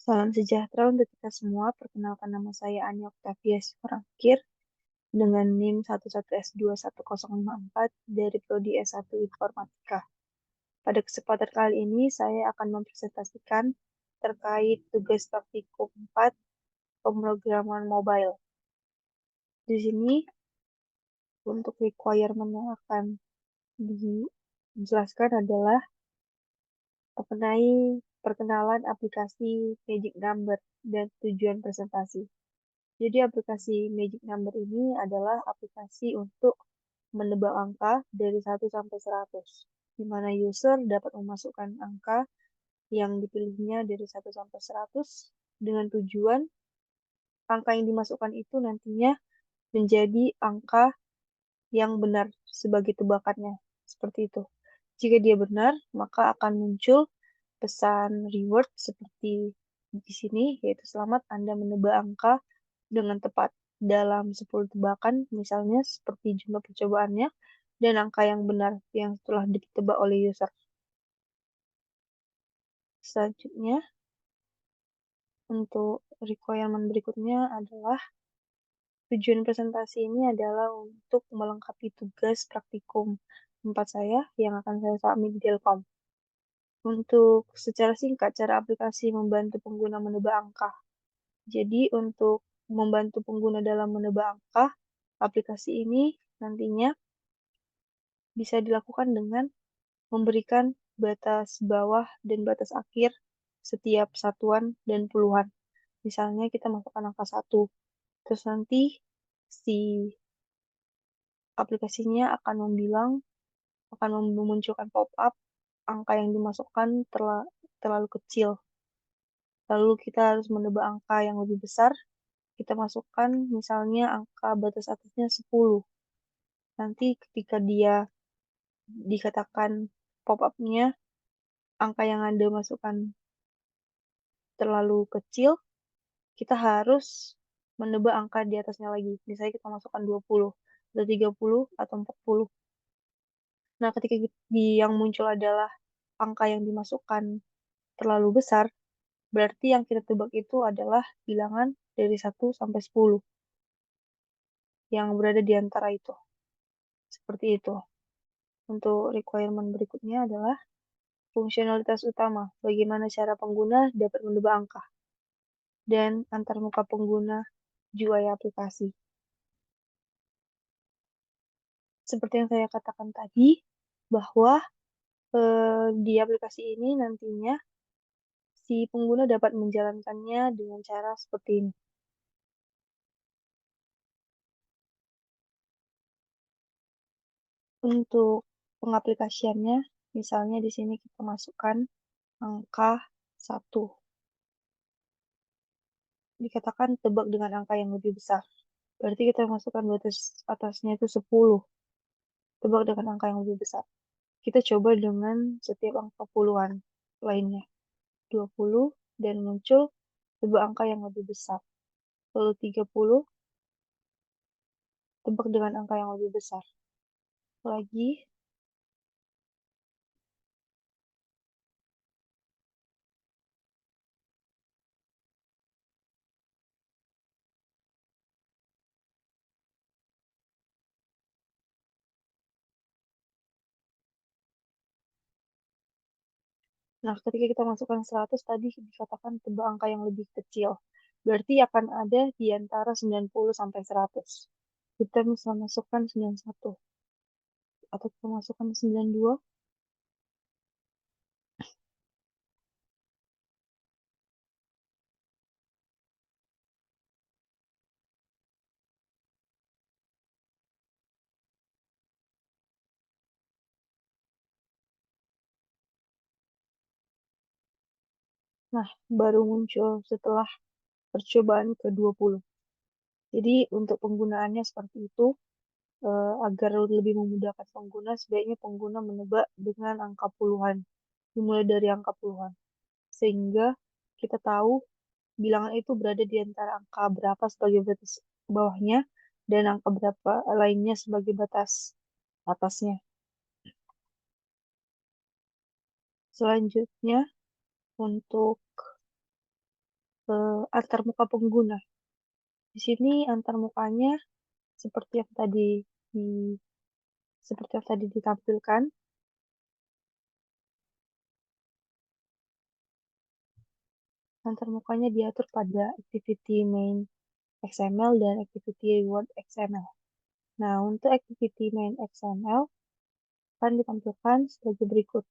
Salam sejahtera untuk kita semua. Perkenalkan, nama saya Anya Oktavia Sihorakir dengan NIM 11S21054 dari Prodi S1 Informatika. Pada kesempatan kali ini saya akan mempresentasikan terkait tugas praktikum 4 pemrograman mobile. Di sini untuk requirement yang akan dijelaskan adalah mengenai perkenalan aplikasi Magic Number dan tujuan presentasi. Jadi aplikasi Magic Number ini adalah aplikasi untuk menebak angka dari 1 sampai 100, di mana user dapat memasukkan angka yang dipilihnya dari 1 sampai 100 dengan tujuan angka yang dimasukkan itu nantinya menjadi angka yang benar sebagai tebakannya. Seperti itu. Jika dia benar, maka akan muncul pesan reward seperti di sini, yaitu selamat Anda menebak angka dengan tepat dalam 10 tebakan, misalnya seperti jumlah percobaannya, dan angka yang benar yang telah ditebak oleh user. Selanjutnya, untuk requirement berikutnya adalah tujuan presentasi ini adalah untuk melengkapi tugas praktikum 4 saya yang akan saya submit di Telkom. Untuk secara singkat, cara aplikasi membantu pengguna menebak angka. Jadi, untuk membantu pengguna dalam menebak angka, aplikasi ini nantinya bisa dilakukan dengan memberikan batas bawah dan batas akhir setiap satuan dan puluhan. Misalnya kita masukkan angka 1, terus nanti si aplikasinya akan memunculkan pop-up angka yang dimasukkan terlalu kecil. Lalu kita harus menebak angka yang lebih besar. Kita masukkan misalnya angka batas atasnya 10. Nanti ketika dia dikatakan pop-up-nya angka yang Anda masukkan terlalu kecil, kita harus menebak angka di atasnya lagi. Misalnya kita masukkan 20, atau 30, atau 40. Nah, ketika yang muncul adalah angka yang dimasukkan terlalu besar, berarti yang kita tebak itu adalah bilangan dari 1 sampai 10 yang berada di antara itu. Seperti itu. Untuk requirement berikutnya adalah fungsionalitas utama, bagaimana cara pengguna dapat menebak angka, dan antarmuka pengguna UI aplikasi. Seperti yang saya katakan tadi, bahwa di aplikasi ini nantinya si pengguna dapat menjalankannya dengan cara seperti ini. Untuk pengaplikasiannya, misalnya di sini kita masukkan angka 1. Dikatakan tebak dengan angka yang lebih besar. Berarti kita masukkan batas atasnya itu 10. Tebak dengan angka yang lebih besar. Kita coba dengan setiap angka puluhan lainnya. 20 dan muncul tebak angka yang lebih besar. Lalu 30, tebak dengan angka yang lebih besar. Lagi, nah ketika kita masukkan 100 tadi dikatakan tebak angka yang lebih kecil. Berarti akan ada di antara 90 sampai 100. Kita bisa masukkan 91. Atau kita masukkan 92. Nah, baru muncul setelah percobaan ke-20. Jadi untuk penggunaannya seperti itu, agar lebih memudahkan pengguna, sebaiknya pengguna menebak dengan angka puluhan, dimulai dari angka puluhan, sehingga kita tahu bilangan itu berada di antara angka berapa sebagai batas bawahnya dan angka berapa lainnya sebagai batas atasnya. Selanjutnya, untuk antarmuka pengguna. Di sini antarmukanya seperti yang tadi di seperti yang tadi ditampilkan. Antarmukanya diatur pada activity main XML dan activity reward XML. Nah, untuk activity main XML akan ditampilkan sebagai berikut.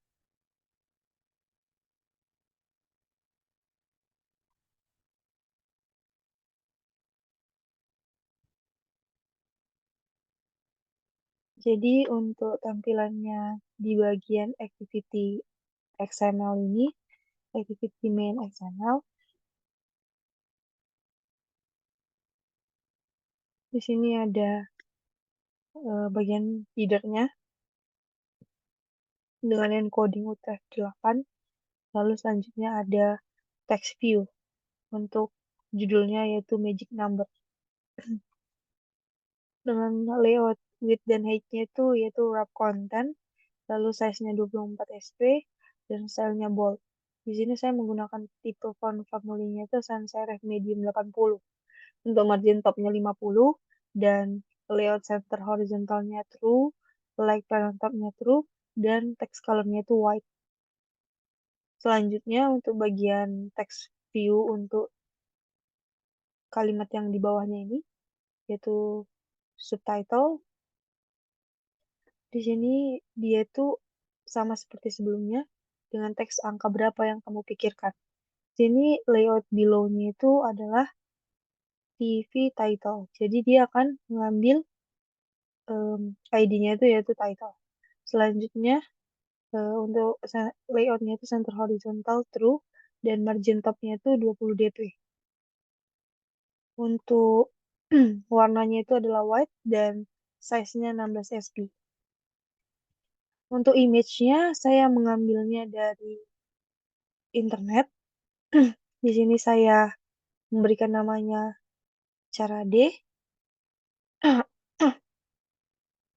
Jadi untuk tampilannya di bagian activity XML ini, activity main XML, di sini ada bagian header-nya dengan encoding UTF-8, lalu selanjutnya ada text view untuk judulnya yaitu magic number. Dengan layout width dan height-nya itu yaitu wrap content, lalu size-nya 24 sp, dan style-nya bold. Di sini saya menggunakan tipe font family-nya itu sans serif medium 80. Untuk margin top-nya 50, dan layout center horizontal-nya true, like panel top-nya true, dan text color-nya itu white. Selanjutnya untuk bagian text view untuk kalimat yang di bawahnya ini, yaitu subtitle. Di sini dia itu sama seperti sebelumnya dengan teks angka berapa yang kamu pikirkan. Di sini layout below-nya itu adalah TV title. Jadi dia akan mengambil ID-nya itu yaitu title. Selanjutnya untuk layout-nya itu center horizontal true dan margin top-nya itu 20 dp. Untuk warnanya itu adalah white dan size-nya 16 sp. Untuk image-nya saya mengambilnya dari internet. Di sini saya memberikan namanya cara D.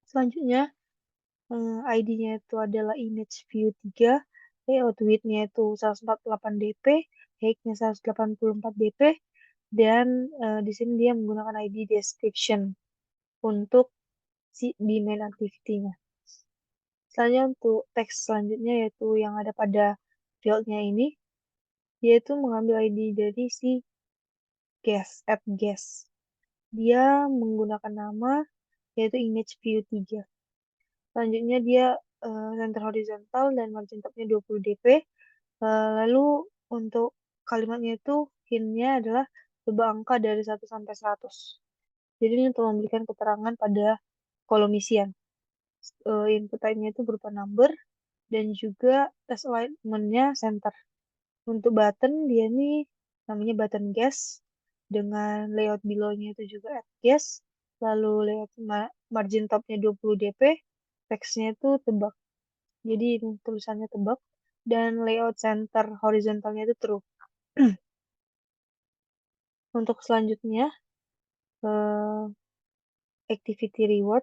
Selanjutnya ID-nya itu adalah image view 3, layout width-nya itu 148 dp, height-nya 184 dp, dan di sini dia menggunakan ID description untuk si di main activity-nya. Selanjutnya untuk teks selanjutnya yaitu yang ada pada field-nya ini, yaitu mengambil ID dari si guest. Dia menggunakan nama yaitu image view 3. Selanjutnya dia center horizontal dan margin top-nya 20 dp. Lalu untuk kalimatnya itu hint-nya adalah coba angka dari 1 sampai 100. Jadi ini untuk memberikan keterangan pada kolom isian. Input type-nya itu berupa number dan juga test alignment-nya center. Untuk button dia ini namanya button guess dengan layout below-nya itu juga add guess, lalu layout margin top-nya 20 dp, text-nya itu tebak. Jadi ini tulisannya tebak dan layout center horizontalnya itu true. Untuk selanjutnya activity reward.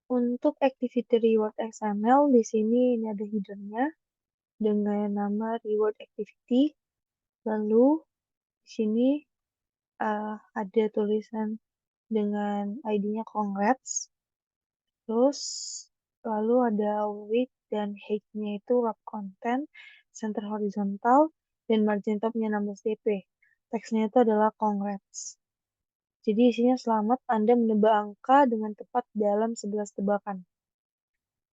Untuk activity reward XML di sini ini ada header-nya dengan nama reward activity. Lalu di sini ada tulisan dengan ID-nya congrats. Terus lalu ada width dan height-nya itu wrap content, center horizontal, dan margin top-nya 16 dp. Teksnya itu adalah congrats. Jadi isinya selamat Anda menebak angka dengan tepat dalam 11 tebakan.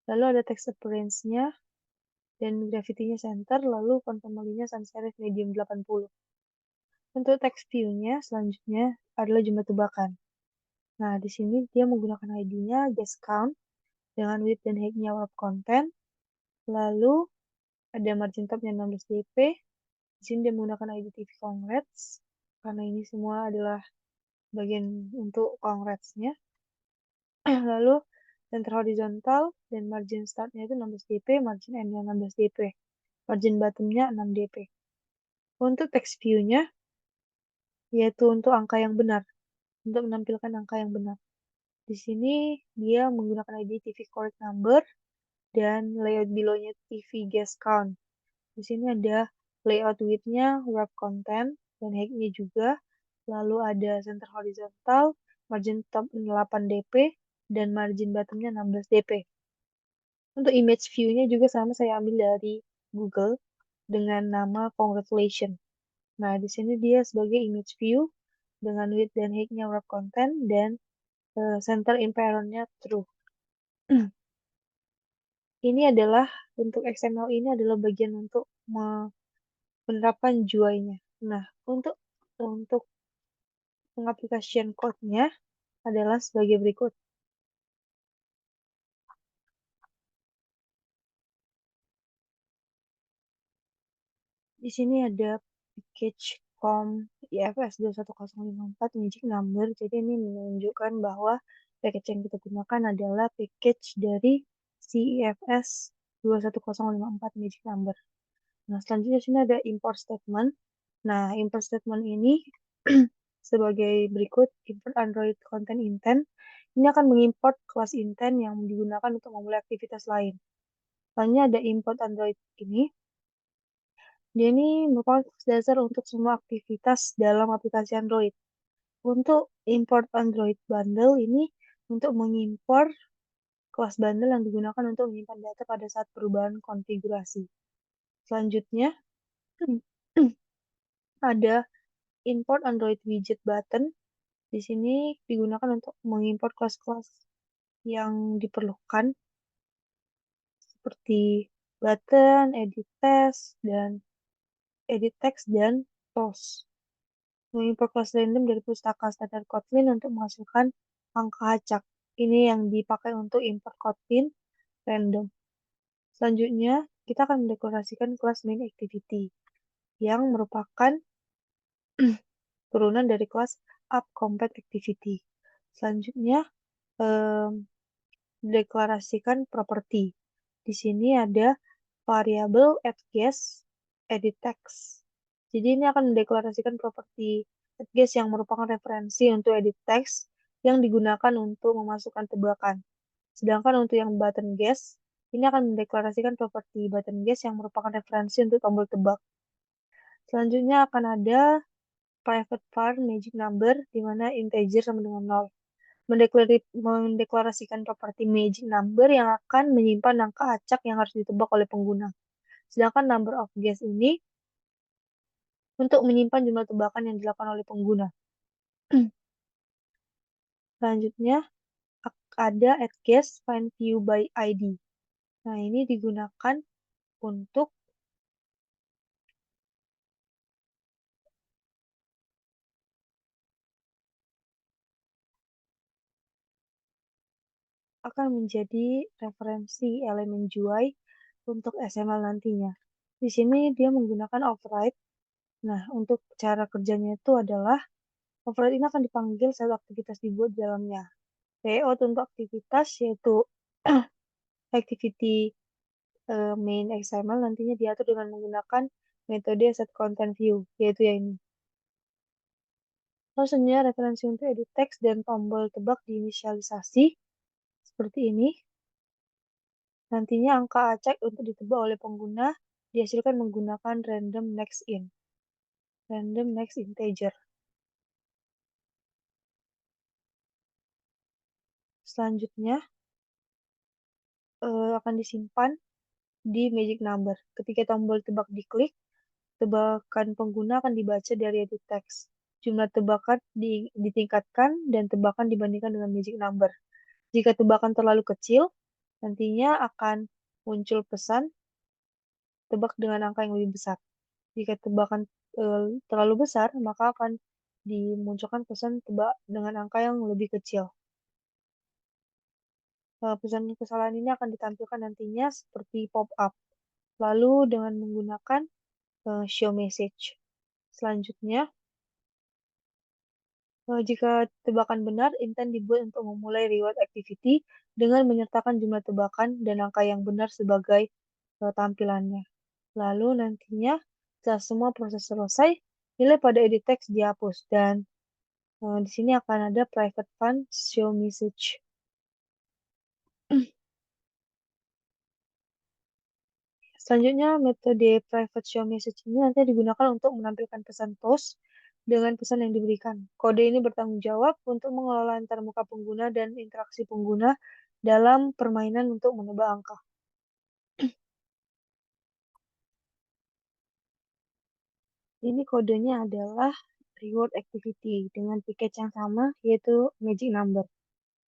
Lalu ada text appearance-nya dan gravity-nya center, lalu font family-nya sans serif medium 80. Untuk text view-nya selanjutnya adalah jumlah tebakan. Nah, di sini dia menggunakan ID-nya guess count dengan width dan height-nya wrap content. Lalu ada margin top-nya 16 dp. Di sini dia menggunakan ID TV congrats karena ini semua adalah bagian untuk congrats-nya. Lalu center horizontal dan margin start-nya itu 16 dp, margin end-nya 16 dp. Margin bottom-nya 6 dp. Untuk text view-nya yaitu untuk angka yang benar, untuk menampilkan angka yang benar. Di sini dia menggunakan ID TV correct number dan layout below-nya TV guest count. Di sini ada layout width-nya, wrap content, dan height-nya juga. Lalu ada center horizontal, margin top 8 dp, dan margin bottom-nya 16 dp. Untuk image view-nya juga sama, saya ambil dari Google dengan nama Congratulations. Nah, di sini dia sebagai image view dengan width dan height-nya wrap content dan center imperonnya true. Ini adalah untuk XML ini adalah bagian untuk penerapan UI-nya. Nah, untuk pengaplikasian code-nya adalah sebagai berikut. Di sini ada package com IFS 21054 magic number. Jadi ini menunjukkan bahwa package yang kita gunakan adalah package dari CIFS 21054 magic number. Nah, selanjutnya sini ada import statement. Nah, import statement ini sebagai berikut: import Android content intent. Ini akan mengimport kelas intent yang digunakan untuk memulai aktivitas lain. Selanjutnya ada import Android ini. Dia ini merupakan dasar untuk semua aktivitas dalam aplikasi Android. Untuk import Android bundle ini untuk mengimpor kelas bundle yang digunakan untuk menyimpan data pada saat perubahan konfigurasi. Selanjutnya, ada import Android widget button. Di sini digunakan untuk mengimport kelas-kelas yang diperlukan seperti button, edit text dan pause. Mengimport kelas random dari pustaka standar Kotlin untuk menghasilkan angka acak. Ini yang dipakai untuk import Kotlin random. Selanjutnya, kita akan mendeklarasikan kelas main activity yang merupakan turunan dari kelas upCompat activity. Selanjutnya, deklarasikan properti. Di sini ada variabel addGuess, edit text. Jadi ini akan mendeklarasikan properti addGuess yang merupakan referensi untuk edit text yang digunakan untuk memasukkan tebakan. Sedangkan untuk yang button guess, ini akan mendeklarasikan properti button guess yang merupakan referensi untuk tombol tebak. Selanjutnya akan ada private var magic number, di mana integer sama dengan 0. Mendeklarasikan properti magic number yang akan menyimpan angka acak yang harus ditebak oleh pengguna. Sedangkan number of guess ini untuk menyimpan jumlah tebakan yang dilakukan oleh pengguna. Selanjutnya, ada add guess find view by ID. Nah, ini digunakan untuk akan menjadi referensi elemen GUI untuk XML nantinya. Di sini dia menggunakan override. Nah, untuk cara kerjanya itu adalah override ini akan dipanggil saat aktivitas dibuat di dalamnya. Layout untuk aktivitas yaitu activity main XML nantinya diatur dengan menggunakan metode setContentView, yaitu yang ini. Lalu selanjutnya referensi untuk edit text dan tombol tebak diinisialisasi seperti ini. Nantinya angka acak untuk ditebak oleh pengguna dihasilkan menggunakan random next integer. Selanjutnya akan disimpan di magic number. Ketika tombol tebak diklik, tebakan pengguna akan dibaca dari edit text. Jumlah tebakan ditingkatkan dan tebakan dibandingkan dengan magic number. Jika tebakan terlalu kecil, nantinya akan muncul pesan tebak dengan angka yang lebih besar. Jika tebakan terlalu besar, maka akan dimunculkan pesan tebak dengan angka yang lebih kecil. Pesan kesalahan ini akan ditampilkan nantinya seperti pop-up. Lalu dengan menggunakan show message. Selanjutnya, jika tebakan benar, intent dibuat untuk memulai reward activity dengan menyertakan jumlah tebakan dan angka yang benar sebagai tampilannya. Lalu nantinya, setelah semua proses selesai, nilai pada edit text dihapus dan di sini akan ada private fun show message. Selanjutnya, metode private show message ini nanti digunakan untuk menampilkan pesan post dengan pesan yang diberikan. Kode ini bertanggung jawab untuk mengelola antarmuka pengguna dan interaksi pengguna dalam permainan untuk menebak angka. Ini kodenya adalah reward activity dengan package yang sama, yaitu magic number.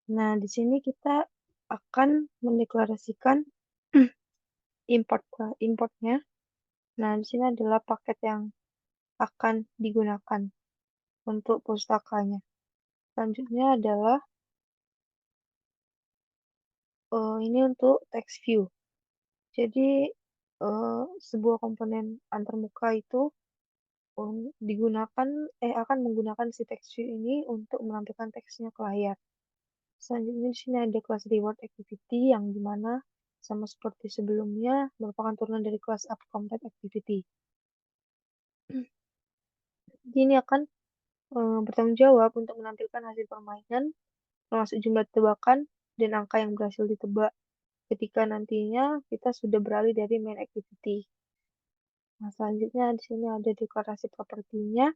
Nah, di sini kita akan mendeklarasikan importnya. Nah, di sini adalah paket yang akan digunakan untuk pustakanya. Selanjutnya adalah ini untuk text view. Jadi sebuah komponen antarmuka itu akan menggunakan si text view ini untuk menampilkan teksnya ke layar. Selanjutnya di sini ada kelas reward activity yang dimana sama seperti sebelumnya merupakan turunan dari kelas upcomplete activity. Ini akan bertanggung jawab untuk menampilkan hasil permainan, termasuk jumlah tebakan dan angka yang berhasil ditebak ketika nantinya kita sudah beralih dari main activity. Nah, selanjutnya di sini ada deklarasi propertinya,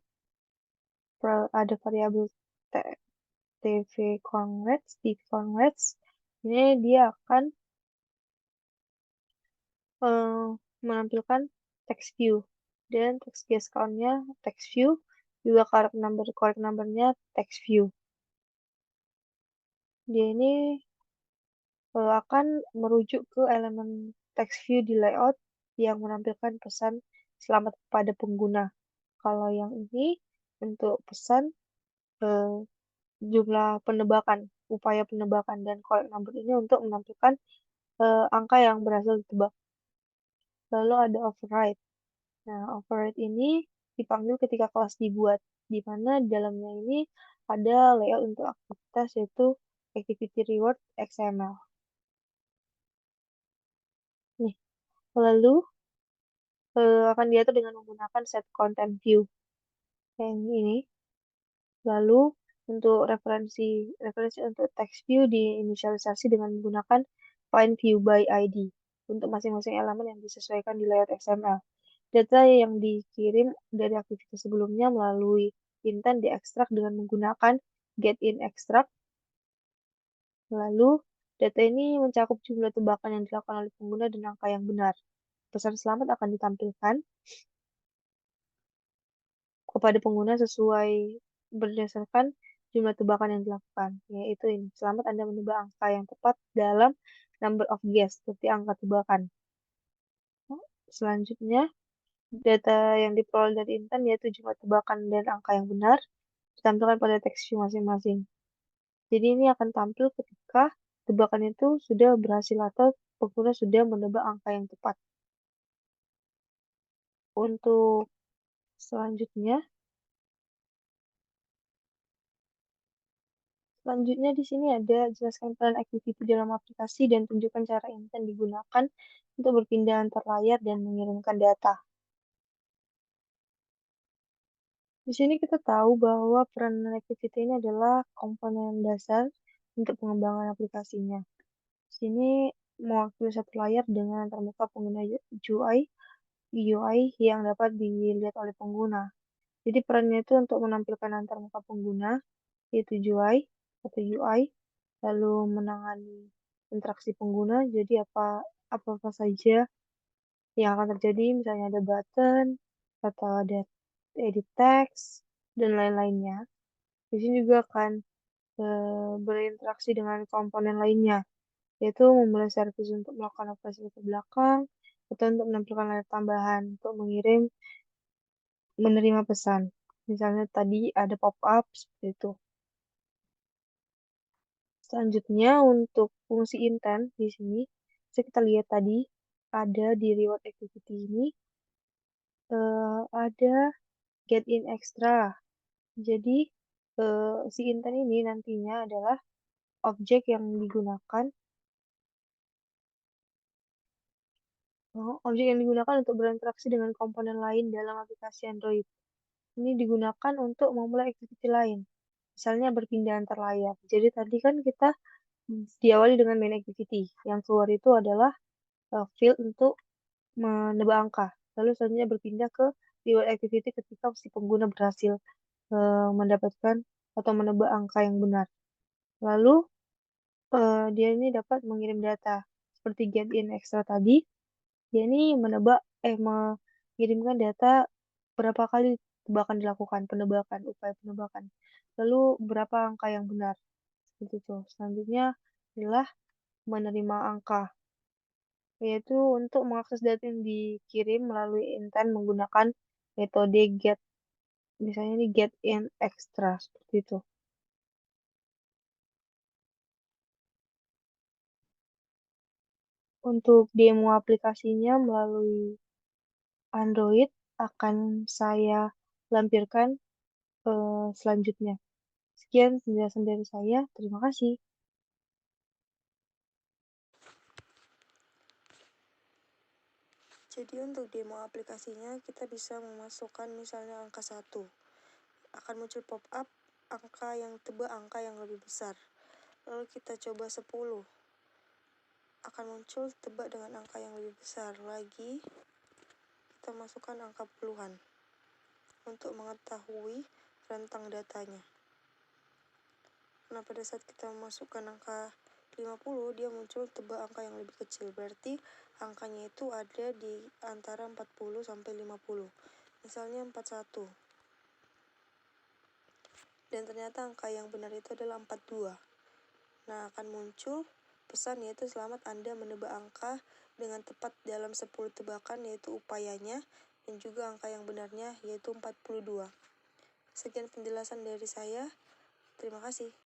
ada variabel TV congrats. Ini dia akan menampilkan text view dan text guess count-nya text view, juga correct number-nya text view. Dia ini akan merujuk ke elemen text view di layout yang menampilkan pesan selamat kepada pengguna. Kalau yang ini untuk pesan jumlah penebakan, upaya penebakan, dan correct number ini untuk menampilkan angka yang berhasil ditebak. Lalu ada override. Nah, override ini dipanggil ketika kelas dibuat, di mana di dalamnya ini ada layout untuk aktivitas yaitu activity reward XML. Nih, lalu akan diatur dengan menggunakan set content view yang ini. Lalu untuk referensi untuk text view diinisialisasi dengan menggunakan find view by ID untuk masing-masing elemen yang disesuaikan di layout XML. Data yang dikirim dari aktivitas sebelumnya melalui intent diekstrak dengan menggunakan getInExtract. Lalu, data ini mencakup jumlah tebakan yang dilakukan oleh pengguna dan angka yang benar. Pesan selamat akan ditampilkan kepada pengguna sesuai berdasarkan jumlah tebakan yang dilakukan, yaitu ini. Selamat Anda menebak angka yang tepat dalam number of guess, seperti angka tebakan. Selanjutnya, data yang diperoleh dari intent yaitu jumlah tebakan dan angka yang benar ditampilkan pada text view masing-masing. Jadi ini akan tampil ketika tebakan itu sudah berhasil atau pengguna sudah menebak angka yang tepat. Untuk selanjutnya di sini ada jelaskan peran activity dalam aplikasi dan tunjukkan cara intent digunakan untuk berpindah antar layar dan mengirimkan data. Di sini kita tahu bahwa peran activity ini adalah komponen dasar untuk pengembangan aplikasinya. Di sini mewakili satu layar dengan antarmuka pengguna UI yang dapat dilihat oleh pengguna. Jadi perannya itu untuk menampilkan antarmuka pengguna, yaitu UI, lalu menangani interaksi pengguna, jadi apa saja yang akan terjadi, misalnya ada button, atau ada edit text, dan lain-lainnya. Di sini juga akan berinteraksi dengan komponen lainnya, yaitu memulai servis untuk melakukan operasi ke belakang, atau untuk menampilkan layar tambahan untuk menerima pesan. Misalnya tadi ada pop-up seperti itu. Selanjutnya untuk fungsi intent di sini, bisa kita lihat tadi ada di reward activity ini ada get in extra. Jadi si intent ini nantinya adalah objek yang digunakan untuk berinteraksi dengan komponen lain dalam aplikasi Android. Ini digunakan untuk memulai activity lain. Misalnya berpindah antar layar. Jadi tadi kan kita diawali dengan main activity. Yang keluar itu adalah field untuk menebak angka. Lalu selanjutnya berpindah ke reward activity ketika si pengguna berhasil mendapatkan atau menebak angka yang benar. Lalu dia ini dapat mengirim data seperti get in extra tadi. Dia ini mengirimkan data berapa kali tebakan dilakukan, upaya penebakan. Lalu berapa angka yang benar. Seperti itu. Selanjutnya adalah menerima angka, yaitu untuk mengakses data yang dikirim melalui intent menggunakan metode get. Misalnya ini get in extra, seperti itu. Untuk demo aplikasinya melalui Android akan saya lampirkan selanjutnya. Sekian penjelasan dari saya. Terima kasih. Jadi untuk demo aplikasinya kita bisa memasukkan misalnya angka 1. Akan muncul pop-up angka yang lebih besar. Lalu kita coba 10. Akan muncul tebak dengan angka yang lebih besar lagi. Kita masukkan angka puluhan untuk mengetahui rentang datanya. Nah, pada saat kita memasukkan angka 50, dia muncul tebak angka yang lebih kecil. Berarti angkanya itu ada di antara 40 sampai 50. Misalnya 41. Dan ternyata angka yang benar itu adalah 42. Nah, akan muncul pesan yaitu selamat Anda menebak angka dengan tepat dalam 10 tebakan yaitu upayanya dan juga angka yang benarnya yaitu 42. Sekian penjelasan dari saya. Terima kasih.